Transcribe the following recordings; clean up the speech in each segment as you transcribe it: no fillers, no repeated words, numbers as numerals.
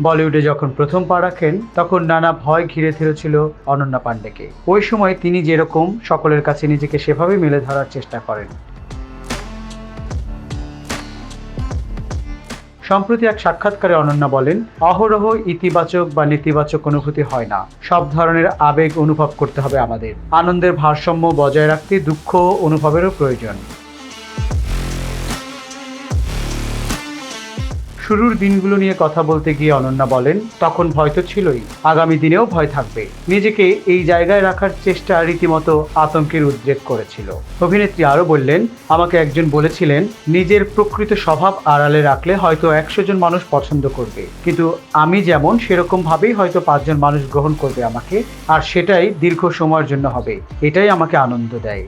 বলিউডে যখন প্রথম পা রাখেন তখন নানা ভয় ঘিরে ধরেছিল অনন্যা পাণ্ডেকে। ওই সময় তিনি যেরকম সকলের কাছে নিজেকে সেভাবে মেলে ধরার চেষ্টা করেন। সম্প্রতি এক সাক্ষাৎকারে অনন্যা বলেন, অহরহ ইতিবাচক বা নেতিবাচক অনুভূতি হয় না, সব ধরনের আবেগ অনুভব করতে হবে আমাদের। আনন্দের ভারসাম্য বজায় রাখতে দুঃখ অনুভবেরও প্রয়োজন। শুরুর দিনগুলো নিয়ে কথা বলতে গিয়ে অনন্যা বলেন, তখন ভয় তো ছিলই, আগামী দিনেও ভয় থাকবে। নিজেকে এই জায়গায় রাখার চেষ্টা রীতিমতো আতঙ্কের উদ্রেক করেছিল। অভিনেত্রী আরও বললেন, আমাকে একজন বলেছিলেন নিজের প্রকৃত স্বভাব আড়ালে রাখলে হয়তো 100 জন মানুষ পছন্দ করবে, কিন্তু আমি যেমন সেরকম ভাবেই হয়তো 5 জন মানুষ গ্রহণ করবে আমাকে, আর সেটাই দীর্ঘ সময়ের জন্য হবে। এটাই আমাকে আনন্দ দেয়।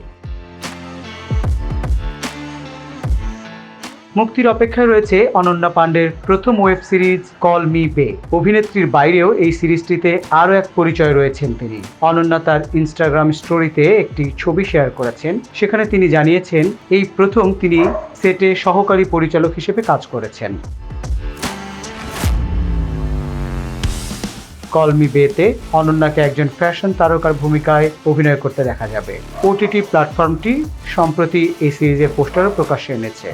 মুক্তির অপেক্ষায় রয়েছে অনন্যা পাণ্ডের প্রথম ওয়েব সিরিজ কল মি বে। অভিনেত্রীর বাইরেও এই সিরিজটিতে আরও এক পরিচয় রয়েছেন তিনি। অনন্যা তার ইনস্টাগ্রাম স্টোরিতে একটি ছবি শেয়ার করেছেন। সেখানে তিনি জানিয়েছেন, এই প্রথম তিনি সেটে সহকারী পরিচালক হিসেবে কাজ করেছেন। কল মি বেতে অনন্যাকে একজন ফ্যাশন তারকার ভূমিকায় অভিনয় করতে দেখা যাবে। ওটিটি প্ল্যাটফর্মটি সম্প্রতি এই সিরিজের পোস্টারও প্রকাশ্যে এনেছে।